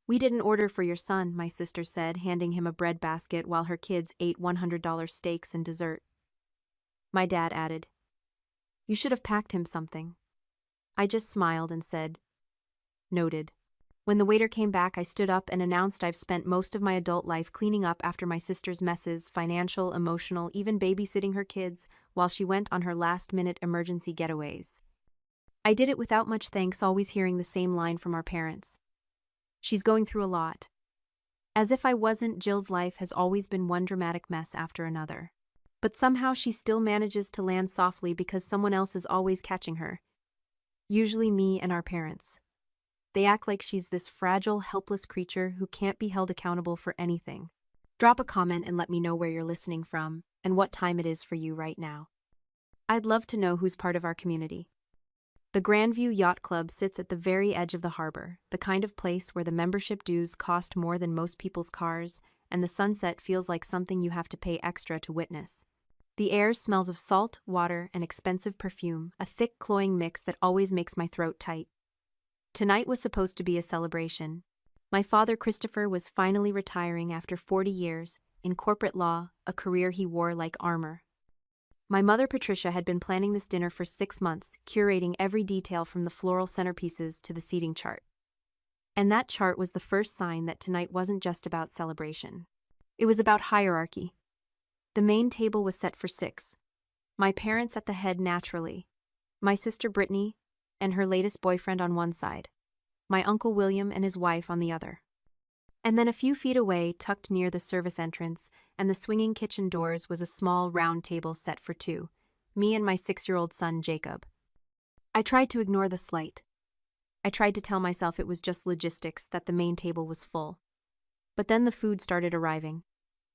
"We didn't order for your son," my sister said, handing him a bread basket while her kids ate $100 steaks and dessert. My dad added, "You should have packed him something." I just smiled and said, "Noted." When the waiter came back, I stood up and announced I've spent most of my adult life cleaning up after my sister's messes, financial, emotional, even babysitting her kids, while she went on her last-minute emergency getaways. I did it without much thanks, always hearing the same line from our parents. "She's going through a lot." As if I wasn't, Jill's life has always been one dramatic mess after another. But somehow she still manages to land softly because someone else is always catching her. Usually me and our parents. They act like she's this fragile, helpless creature who can't be held accountable for anything. Drop a comment and let me know where you're listening from and what time it is for you right now. I'd love to know who's part of our community. The Grandview Yacht Club sits at the very edge of the harbor, the kind of place where the membership dues cost more than most people's cars, and the sunset feels like something you have to pay extra to witness. The air smells of salt, water, and expensive perfume, a thick, cloying mix that always makes my throat tight. Tonight was supposed to be a celebration. My father, Christopher, was finally retiring after 40 years, in corporate law, a career he wore like armor. My mother, Patricia, had been planning this dinner for 6 months, curating every detail from the floral centerpieces to the seating chart. And that chart was the first sign that tonight wasn't just about celebration. It was about hierarchy. The main table was set for 6. My parents at the head naturally. My sister Brittany and her latest boyfriend on one side. My Uncle William and his wife on the other. And then a few feet away, tucked near the service entrance and the swinging kitchen doors, was a small round table set for 2, me and my 6-year-old son Jacob. I tried to ignore the slight. I tried to tell myself it was just logistics, that the main table was full. But then the food started arriving.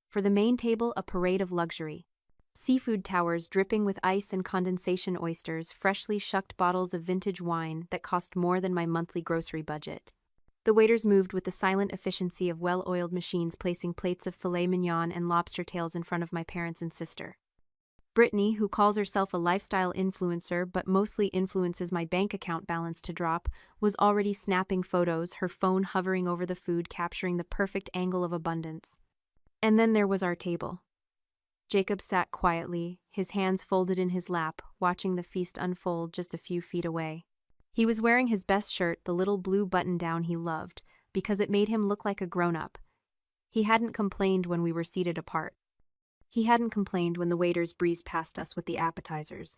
For the main table, a parade of luxury. Seafood towers dripping with ice and condensation oysters, freshly shucked bottles of vintage wine that cost more than my monthly grocery budget. The waiters moved with the silent efficiency of well-oiled machines, placing plates of filet mignon and lobster tails in front of my parents and sister. Brittany, who calls herself a lifestyle influencer but mostly influences my bank account balance to drop, was already snapping photos, her phone hovering over the food, capturing the perfect angle of abundance. And then there was our table. Jacob sat quietly, his hands folded in his lap, watching the feast unfold just a few feet away. He was wearing his best shirt, the little blue button-down he loved, because it made him look like a grown-up. He hadn't complained when we were seated apart. He hadn't complained when the waiters breezed past us with the appetizers.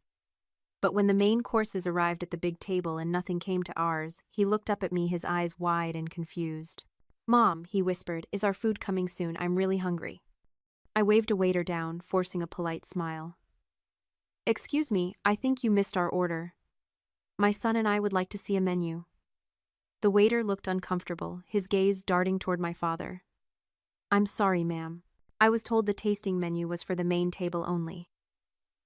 But when the main courses arrived at the big table and nothing came to ours, he looked up at me, his eyes wide and confused. "Mom," he whispered, "is our food coming soon? I'm really hungry." I waved a waiter down, forcing a polite smile. "Excuse me, I think you missed our order. My son and I would like to see a menu." The waiter looked uncomfortable, his gaze darting toward my father. "I'm sorry, ma'am. I was told the tasting menu was for the main table only.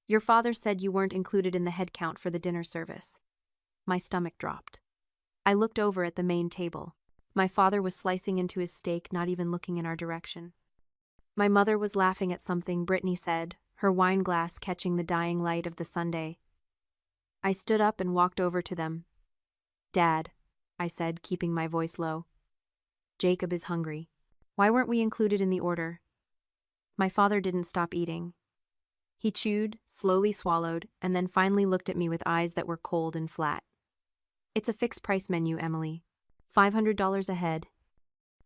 Your father said you weren't included in the head count for the dinner service." My stomach dropped. I looked over at the main table. My father was slicing into his steak, not even looking in our direction. My mother was laughing at something, Brittany said, her wine glass catching the dying light of the sundae. I stood up and walked over to them. "Dad," I said, keeping my voice low. "Jacob is hungry. Why weren't we included in the order?" My father didn't stop eating. He chewed, slowly swallowed, and then finally looked at me with eyes that were cold and flat. "It's a fixed-price menu, Emily. $500 a head.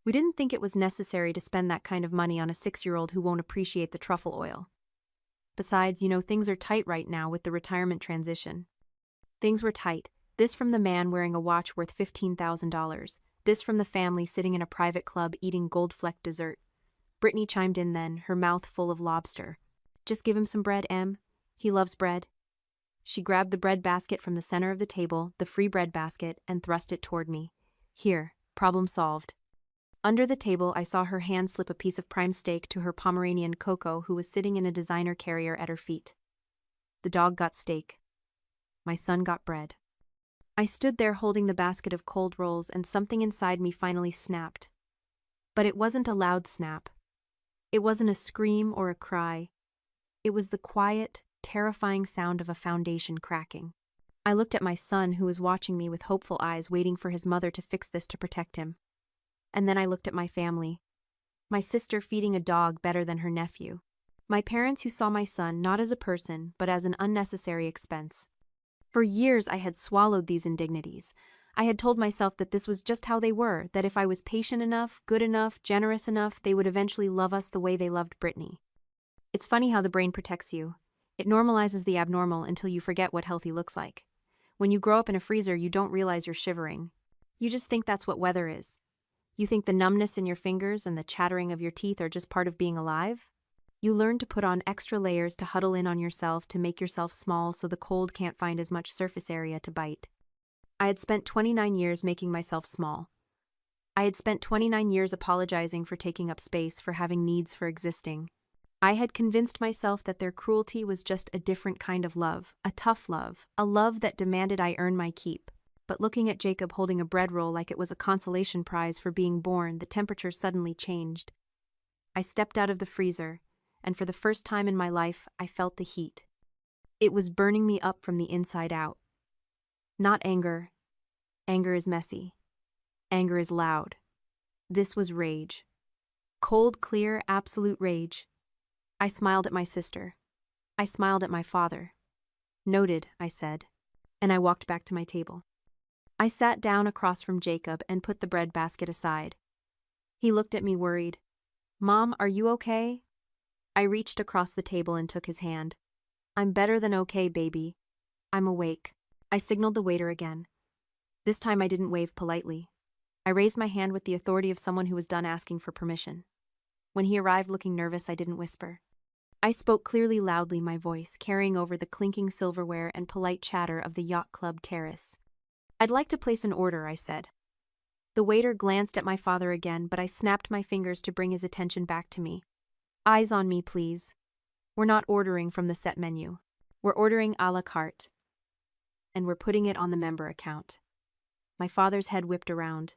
We didn't think it was necessary to spend that kind of money on a 6-year-old who won't appreciate the truffle oil. Besides, things are tight right now with the retirement transition." Things were tight. This from the man wearing a watch worth $15,000. This from the family sitting in a private club eating gold-flecked dessert. Brittany chimed in then, her mouth full of lobster. "Just give him some bread, Em. He loves bread." She grabbed the bread basket from the center of the table, the free bread basket, and thrust it toward me. "Here, problem solved." Under the table, I saw her hand slip a piece of prime steak to her Pomeranian Coco, who was sitting in a designer carrier at her feet. The dog got steak. My son got bread. I stood there holding the basket of cold rolls, and something inside me finally snapped. But it wasn't a loud snap. It wasn't a scream or a cry. It was the quiet, terrifying sound of a foundation cracking. I looked at my son, who was watching me with hopeful eyes, waiting for his mother to fix this to protect him. And then I looked at my family. My sister feeding a dog better than her nephew. My parents who saw my son not as a person, but as an unnecessary expense. For years I had swallowed these indignities. I had told myself that this was just how they were, that if I was patient enough, good enough, generous enough, they would eventually love us the way they loved Brittany. It's funny how the brain protects you. It normalizes the abnormal until you forget what healthy looks like. When you grow up in a freezer, you don't realize you're shivering. You just think that's what weather is. You think the numbness in your fingers and the chattering of your teeth are just part of being alive? You learn to put on extra layers to huddle in on yourself to make yourself small so the cold can't find as much surface area to bite. I had spent 29 years making myself small. I had spent 29 years apologizing for taking up space, for having needs, for existing. I had convinced myself that their cruelty was just a different kind of love, a tough love, a love that demanded I earn my keep. But looking at Jacob holding a bread roll like it was a consolation prize for being born, the temperature suddenly changed. I stepped out of the freezer, and for the first time in my life, I felt the heat. It was burning me up from the inside out. Not anger. Anger is messy. Anger is loud. This was rage. Cold, clear, absolute rage. I smiled at my sister. I smiled at my father. Noted, I said, and I walked back to my table. I sat down across from Jacob and put the bread basket aside. He looked at me worried. Mom, are you okay? I reached across the table and took his hand. I'm better than okay, baby. I'm awake. I signaled the waiter again. This time I didn't wave politely. I raised my hand with the authority of someone who was done asking for permission. When he arrived looking nervous, I didn't whisper. I spoke clearly, loudly, my voice carrying over the clinking silverware and polite chatter of the yacht club terrace. I'd like to place an order, I said. The waiter glanced at my father again, but I snapped my fingers to bring his attention back to me. Eyes on me, please. We're not ordering from the set menu. We're ordering a la carte. And we're putting it on the member account. My father's head whipped around.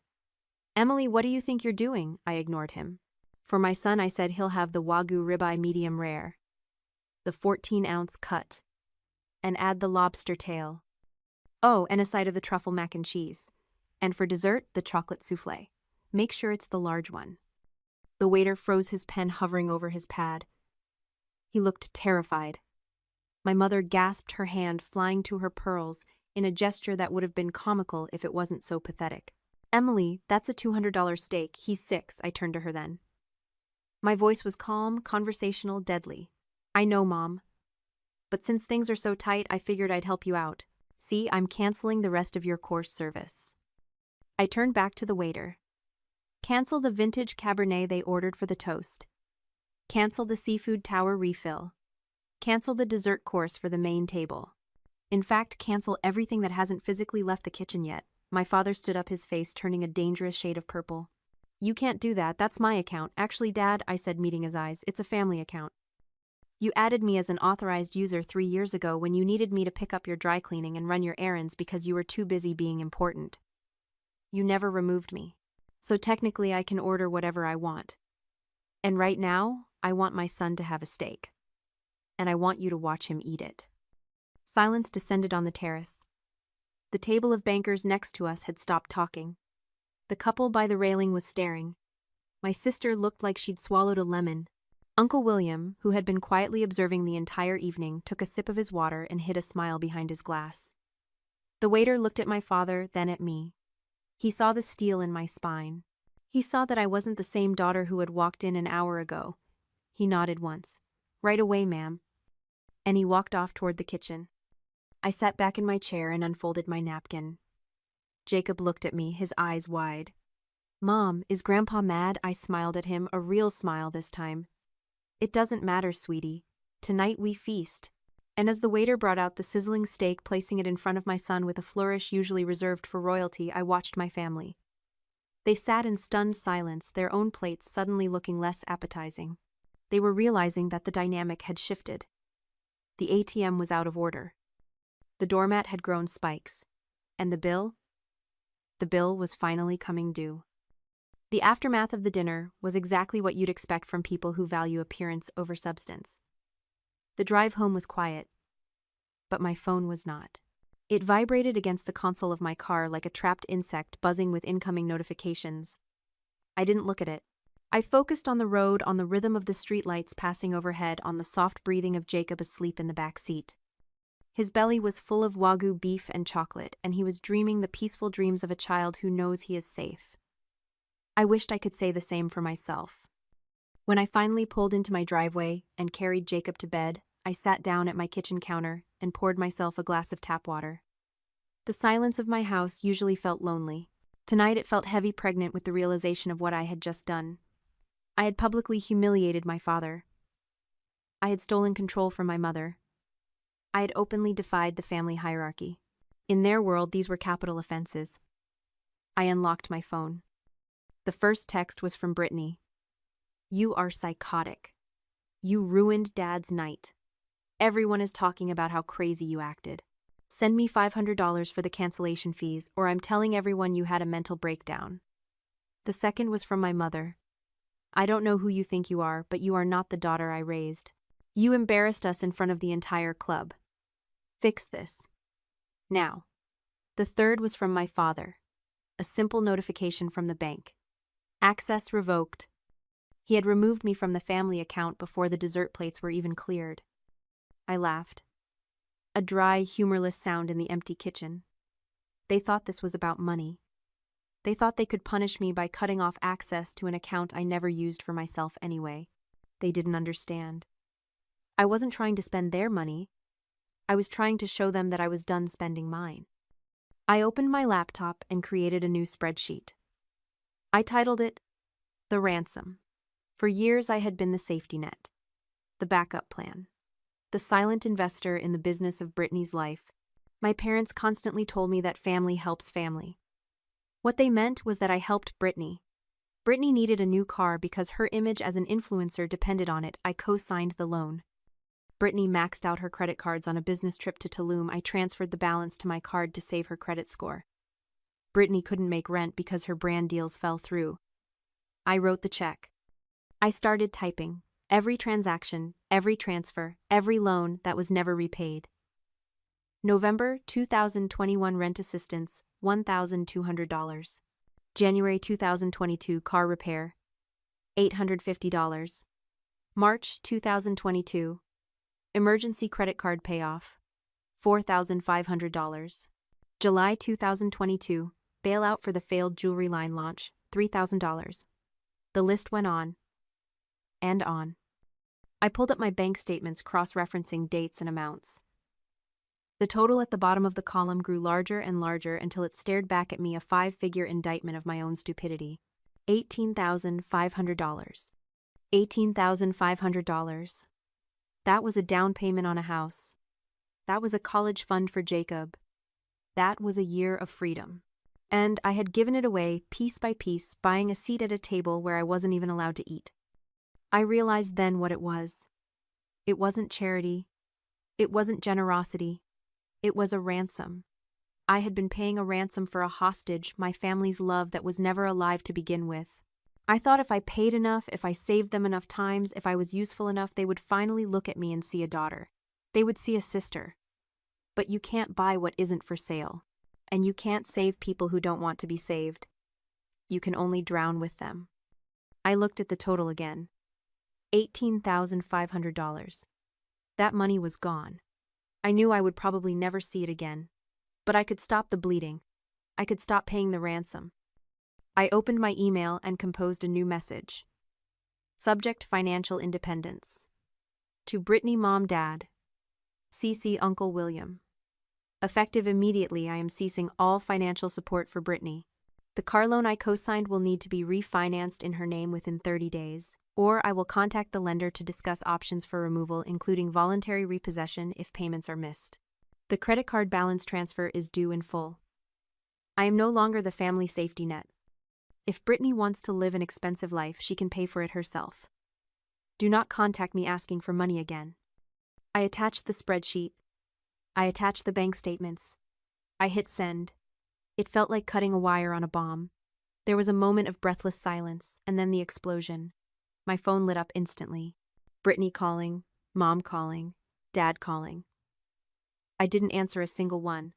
Emily, what do you think you're doing? I ignored him. For my son, I said he'll have the Wagyu ribeye medium rare, the 14-ounce cut, and add the lobster tail. Oh, and a side of the truffle mac and cheese. And for dessert, the chocolate soufflé. Make sure it's the large one. The waiter froze his pen hovering over his pad. He looked terrified. My mother gasped, her hand flying to her pearls in a gesture that would have been comical if it wasn't so pathetic. Emily, that's a $200 steak. He's 6, I turned to her then. My voice was calm, conversational, deadly. I know, Mom. But since things are so tight, I figured I'd help you out. See, I'm canceling the rest of your course service. I turned back to the waiter. Cancel the vintage Cabernet they ordered for the toast. Cancel the seafood tower refill. Cancel the dessert course for the main table. In fact, cancel everything that hasn't physically left the kitchen yet. My father stood up, his face turning a dangerous shade of purple. You can't do that, that's my account. Actually, Dad, I said, meeting his eyes, it's a family account. You added me as an authorized user 3 years ago when you needed me to pick up your dry cleaning and run your errands because you were too busy being important. You never removed me. So technically I can order whatever I want. And right now, I want my son to have a steak. And I want you to watch him eat it. Silence descended on the terrace. The table of bankers next to us had stopped talking. The couple by the railing was staring. My sister looked like she'd swallowed a lemon. Uncle William, who had been quietly observing the entire evening, took a sip of his water and hid a smile behind his glass. The waiter looked at my father, then at me. He saw the steel in my spine. He saw that I wasn't the same daughter who had walked in an hour ago. He nodded once. Right away, ma'am. And he walked off toward the kitchen. I sat back in my chair and unfolded my napkin. Jacob looked at me, his eyes wide. Mom, is Grandpa mad? I smiled at him, a real smile this time. It doesn't matter, sweetie. Tonight we feast. And as the waiter brought out the sizzling steak, placing it in front of my son with a flourish usually reserved for royalty, I watched my family. They sat in stunned silence, their own plates suddenly looking less appetizing. They were realizing that the dynamic had shifted. The ATM was out of order. The doormat had grown spikes. And the bill? The bill was finally coming due. The aftermath of the dinner was exactly what you'd expect from people who value appearance over substance. The drive home was quiet, but my phone was not. It vibrated against the console of my car like a trapped insect buzzing with incoming notifications. I didn't look at it. I focused on the road, on the rhythm of the streetlights passing overhead, on the soft breathing of Jacob asleep in the back seat. His belly was full of Wagyu beef and chocolate, and he was dreaming the peaceful dreams of a child who knows he is safe. I wished I could say the same for myself. When I finally pulled into my driveway and carried Jacob to bed, I sat down at my kitchen counter and poured myself a glass of tap water. The silence of my house usually felt lonely. Tonight it felt heavy, pregnant with the realization of what I had just done. I had publicly humiliated my father. I had stolen control from my mother. I had openly defied the family hierarchy. In their world, these were capital offenses. I unlocked my phone. The first text was from Brittany. "You are psychotic. You ruined Dad's night. Everyone is talking about how crazy you acted. Send me $500 for the cancellation fees, or I'm telling everyone you had a mental breakdown." The second was from my mother. "I don't know who you think you are, but you are not the daughter I raised. You embarrassed us in front of the entire club. Fix this. Now." The third was from my father. A simple notification from the bank. Access revoked. He had removed me from the family account before the dessert plates were even cleared. I laughed. A dry, humorless sound in the empty kitchen. They thought this was about money. They thought they could punish me by cutting off access to an account I never used for myself anyway. They didn't understand. I wasn't trying to spend their money. I was trying to show them that I was done spending mine. I opened my laptop and created a new spreadsheet. I titled it, "The Ransom." For years I had been the safety net, the backup plan, the silent investor in the business of Brittany's life. My parents constantly told me that family helps family. What they meant was that I helped Brittany. Brittany needed a new car because her image as an influencer depended on it. I co-signed the loan. Brittany maxed out her credit cards on a business trip to Tulum. I transferred the balance to my card to save her credit score. Brittany couldn't make rent because her brand deals fell through. I wrote the check. I started typing every transaction, every transfer, every loan that was never repaid. November 2021 rent assistance, $1,200. January 2022 car repair, $850. March 2022 emergency credit card payoff, $4,500. July 2022 bailout for the failed jewelry line launch, $3,000. The list went on and on. I pulled up my bank statements, cross-referencing dates and amounts. The total at the bottom of the column grew larger and larger until it stared back at me, a five-figure indictment of my own stupidity. $18,500. $18,500. That was a down payment on a house. That was a college fund for Jacob. That was a year of freedom. And I had given it away piece by piece, buying a seat at a table where I wasn't even allowed to eat. I realized then what it was. It wasn't charity. It wasn't generosity. It was a ransom. I had been paying a ransom for a hostage, my family's love that was never alive to begin with. I thought if I paid enough, if I saved them enough times, if I was useful enough, they would finally look at me and see a daughter. They would see a sister. But you can't buy what isn't for sale. And you can't save people who don't want to be saved. You can only drown with them. I looked at the total again. $18,500. That money was gone. I knew I would probably never see it again. But I could stop the bleeding. I could stop paying the ransom. I opened my email and composed a new message. Subject: financial independence. To Brittany Mom Dad. CC Uncle William. Effective immediately, I am ceasing all financial support for Brittany. The car loan I co-signed will need to be refinanced in her name within 30 days, or I will contact the lender to discuss options for removal, including voluntary repossession if payments are missed. The credit card balance transfer is due in full. I am no longer the family safety net. If Brittany wants to live an expensive life, she can pay for it herself. Do not contact me asking for money again. I attached the spreadsheet. I attached the bank statements. I hit send. It felt like cutting a wire on a bomb. There was a moment of breathless silence, and then the explosion. My phone lit up instantly. Brittany calling, Mom calling, Dad calling. I didn't answer a single one.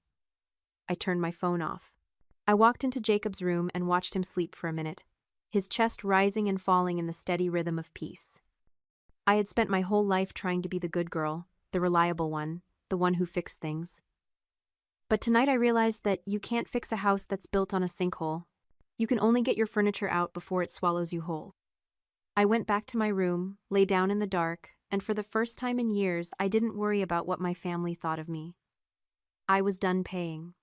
I turned my phone off. I walked into Jacob's room and watched him sleep for a minute. his chest rising and falling in the steady rhythm of peace. I had spent my whole life trying to be the good girl, the reliable one, the one who fixed things. But tonight I realized that you can't fix a house that's built on a sinkhole. You can only get your furniture out before it swallows you whole. I went back to my room, lay down in the dark, and for the first time in years, I didn't worry about what my family thought of me. I was done paying.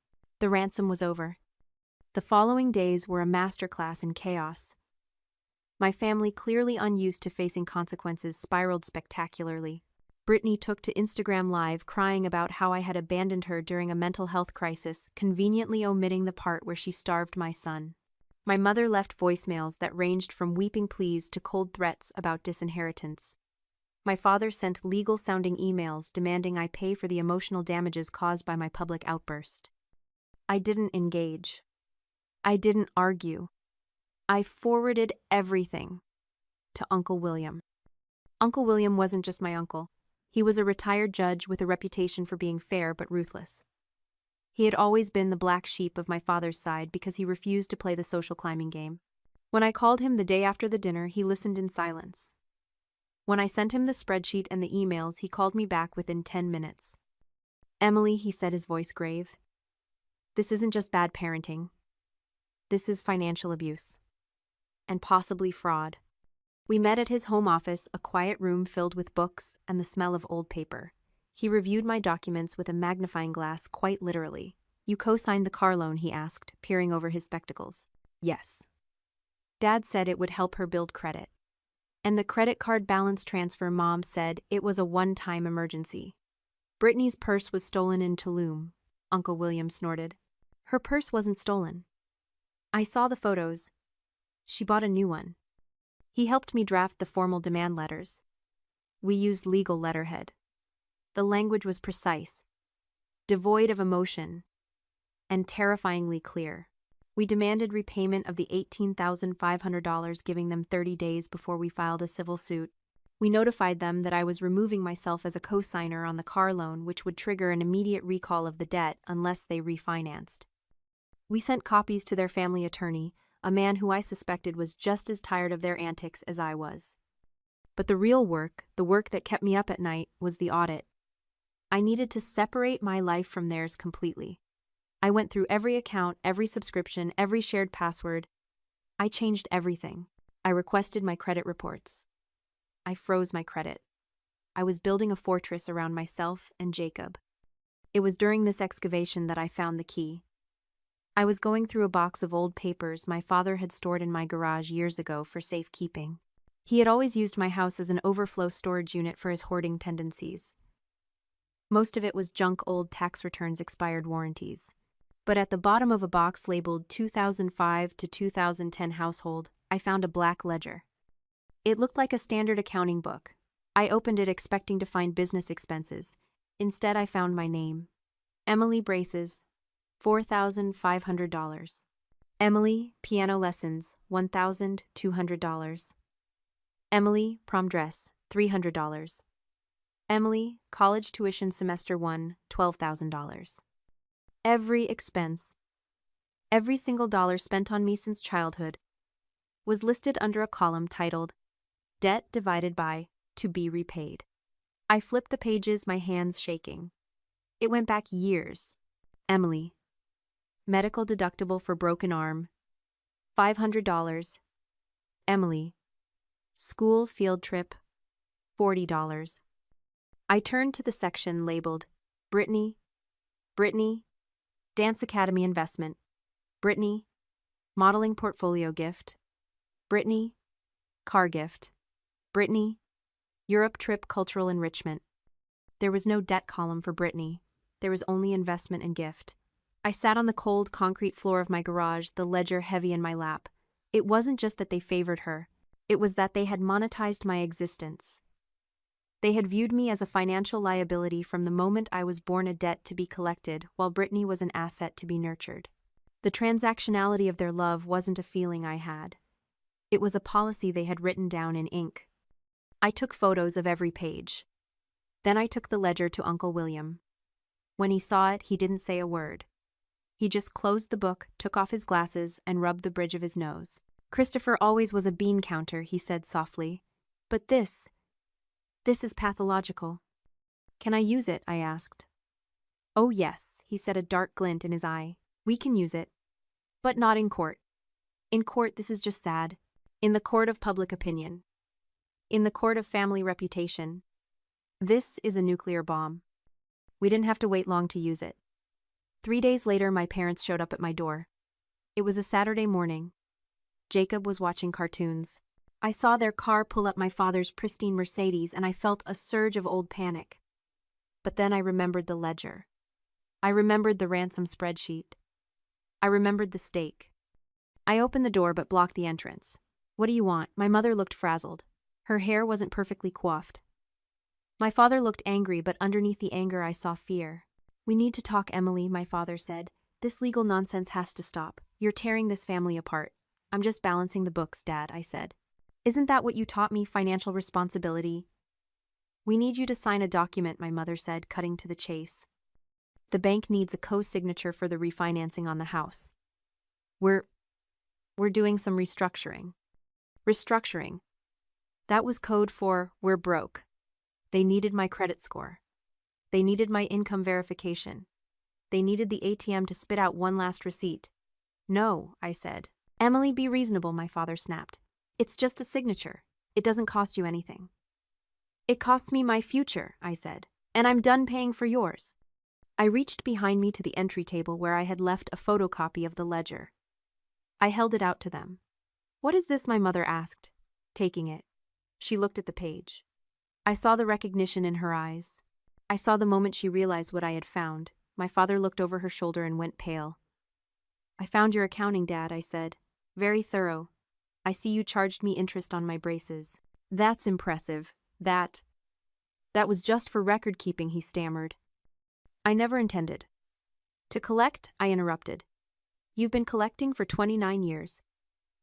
The ransom was over. The following days were a masterclass in chaos. My family, clearly unused to facing consequences, spiraled spectacularly. Brittany took to Instagram Live crying about how I had abandoned her during a mental health crisis, conveniently omitting the part where she starved my son. My mother left voicemails that ranged from weeping pleas to cold threats about disinheritance. My father sent legal-sounding emails demanding I pay for the emotional damages caused by my public outburst. I didn't engage. I didn't argue. I forwarded everything to Uncle William. Uncle William wasn't just my uncle. He was a retired judge with a reputation for being fair but ruthless. He had always been the black sheep of my father's side because he refused to play the social climbing game. When I called him the day after the dinner, he listened in silence. When I sent him the spreadsheet and the emails, he called me back within 10 minutes. "Emily," he said, his voice grave, "this isn't just bad parenting. This is financial abuse. And possibly fraud." We met at his home office, a quiet room filled with books and the smell of old paper. He reviewed my documents with a magnifying glass, quite literally. "You co-signed the car loan?" he asked, peering over his spectacles. "Yes." Dad said it would help her build credit. "And the credit card balance transfer?" Mom said it was a one-time emergency. "Brittany's purse was stolen in Tulum," Uncle William snorted. "Her purse wasn't stolen. I saw the photos. She bought a new one." He helped me draft the formal demand letters. We used legal letterhead. The language was precise, devoid of emotion, and terrifyingly clear. We demanded repayment of the $18,500, giving them 30 days before we filed a civil suit. We notified them that I was removing myself as a co-signer on the car loan, which would trigger an immediate recall of the debt unless they refinanced. We sent copies to their family attorney, a man who I suspected was just as tired of their antics as I was. But the real work, the work that kept me up at night, was the audit. I needed to separate my life from theirs completely. I went through every account, every subscription, every shared password. I changed everything. I requested my credit reports. I froze my credit. I was building a fortress around myself and Jacob. It was during this excavation that I found the key. I was going through a box of old papers my father had stored in my garage years ago for safekeeping. He had always used my house as an overflow storage unit for his hoarding tendencies. Most of it was junk, old tax returns, expired warranties. But at the bottom of a box labeled 2005 to 2010 household, I found a black ledger. It looked like a standard accounting book. I opened it expecting to find business expenses. Instead, I found my name. Emily Braces, $4,500. Emily, piano lessons, $1,200. Emily, prom dress, $300. Emily, college tuition semester 1, $12,000. Every expense, every single dollar spent on me since childhood, was listed under a column titled, "Debt divided by, to be repaid." I flipped the pages, my hands shaking. It went back years. Emily, medical deductible for broken arm, $500. Emily, school field trip, $40. I turned to the section labeled Brittany, Dance Academy investment, Brittany, modeling portfolio gift, Brittany, car gift, Brittany, Europe trip cultural enrichment. There was no debt column for Brittany. There was only investment and gift. I sat on the cold concrete floor of my garage, the ledger heavy in my lap. It wasn't just that they favored her. It was that they had monetized my existence. They had viewed me as a financial liability from the moment I was born, a debt to be collected, while Brittany was an asset to be nurtured. The transactionality of their love wasn't a feeling I had. It was a policy they had written down in ink. I took photos of every page. Then I took the ledger to Uncle William. When he saw it, he didn't say a word. He just closed the book, took off his glasses, and rubbed the bridge of his nose. Christopher always was a bean counter, he said softly. But this is pathological. Can I use it? I asked. Oh yes, he said, a dark glint in his eye. We can use it. But not in court. In court, this is just sad. In the court of public opinion. In the court of family reputation. This is a nuclear bomb. We didn't have to wait long to use it. 3 days later, my parents showed up at my door. It was a Saturday morning. Jacob was watching cartoons. I saw their car pull up my father's pristine Mercedes, and I felt a surge of old panic. But then I remembered the ledger. I remembered the ransom spreadsheet. I remembered the stake. I opened the door but blocked the entrance. What do you want? My mother looked frazzled. Her hair wasn't perfectly coiffed. My father looked angry, but underneath the anger I saw fear. We need to talk, Emily, my father said. This legal nonsense has to stop. You're tearing this family apart. I'm just balancing the books, Dad, I said. Isn't that what you taught me, financial responsibility? We need you to sign a document, my mother said, cutting to the chase. The bank needs a co-signature for the refinancing on the house. We're doing some restructuring. Restructuring. That was code for we're broke. They needed my credit score. They needed my income verification. They needed the ATM to spit out one last receipt. No, I said. Emily, be reasonable, my father snapped. It's just a signature. It doesn't cost you anything. It costs me my future, I said, and I'm done paying for yours. I reached behind me to the entry table where I had left a photocopy of the ledger. I held it out to them. What is this? My mother asked, taking it. She looked at the page. I saw the recognition in her eyes. I saw the moment she realized what I had found. My father looked over her shoulder and went pale. I found your accounting, Dad, I said. Very thorough. I see you charged me interest on my braces. That's impressive. That was just for record keeping, he stammered. I never intended to collect, I interrupted. You've been collecting for 29 years.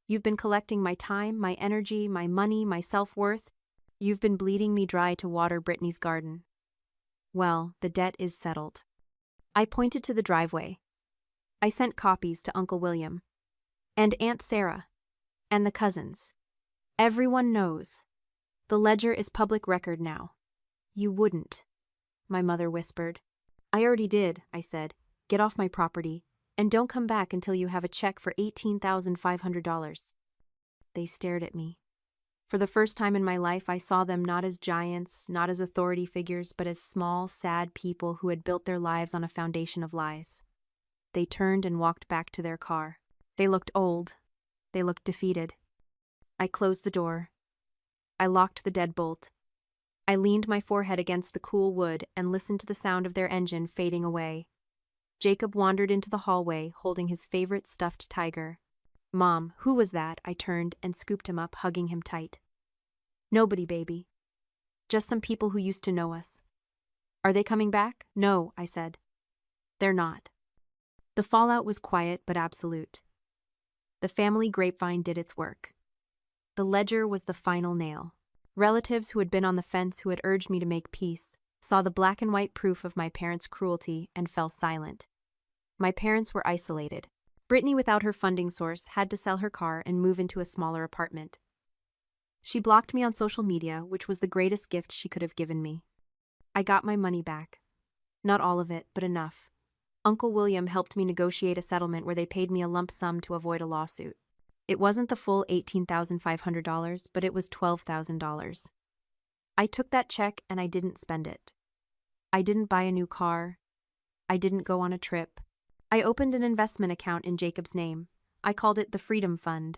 You've been collecting my time, my energy, my money, my self-worth. You've been bleeding me dry to water Brittany's garden. Well, the debt is settled. I pointed to the driveway. I sent copies to Uncle William. And Aunt Sarah. And the cousins. Everyone knows. The ledger is public record now. You wouldn't, my mother whispered. I already did, I said. Get off my property, and don't come back until you have a check for $18,500. They stared at me. For the first time in my life, I saw them not as giants, not as authority figures, but as small, sad people who had built their lives on a foundation of lies. They turned and walked back to their car. They looked old. They looked defeated. I closed the door. I locked the deadbolt. I leaned my forehead against the cool wood and listened to the sound of their engine fading away. Jacob wandered into the hallway, holding his favorite stuffed tiger. Mom, who was that? I turned and scooped him up, hugging him tight. Nobody, baby. Just some people who used to know us. Are they coming back? No, I said. They're not. The fallout was quiet but absolute. The family grapevine did its work. The ledger was the final nail. Relatives who had been on the fence, who had urged me to make peace, saw the black and white proof of my parents' cruelty and fell silent. My parents were isolated. Brittany, without her funding source, had to sell her car and move into a smaller apartment. She blocked me on social media, which was the greatest gift she could have given me. I got my money back. Not all of it, but enough. Uncle William helped me negotiate a settlement where they paid me a lump sum to avoid a lawsuit. It wasn't the full $18,500, but it was $12,000. I took that check and I didn't spend it. I didn't buy a new car. I didn't go on a trip. I opened an investment account in Jacob's name. I called it the Freedom Fund.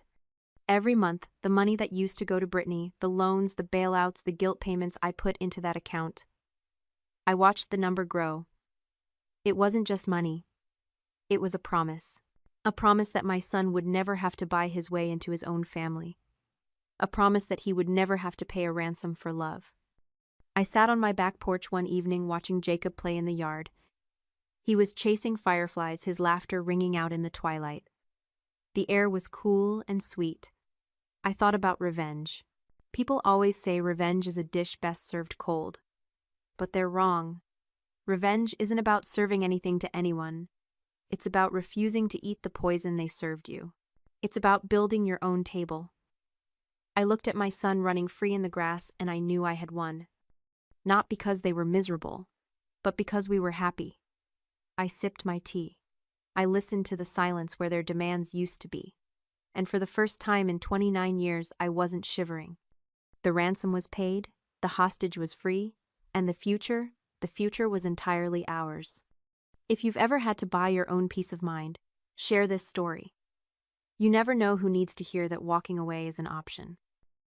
Every month, the money that used to go to Brittany, the loans, the bailouts, the guilt payments, I put into that account. I watched the number grow. It wasn't just money. It was a promise. A promise that my son would never have to buy his way into his own family. A promise that he would never have to pay a ransom for love. I sat on my back porch one evening watching Jacob play in the yard. He was chasing fireflies, his laughter ringing out in the twilight. The air was cool and sweet. I thought about revenge. People always say revenge is a dish best served cold. But they're wrong. Revenge isn't about serving anything to anyone. It's about refusing to eat the poison they served you. It's about building your own table. I looked at my son running free in the grass and I knew I had won. Not because they were miserable, but because we were happy. I sipped my tea. I listened to the silence where their demands used to be. And for the first time in 29 years, I wasn't shivering. The ransom was paid, the hostage was free, and the future was entirely ours. If you've ever had to buy your own peace of mind, share this story. You never know who needs to hear that walking away is an option.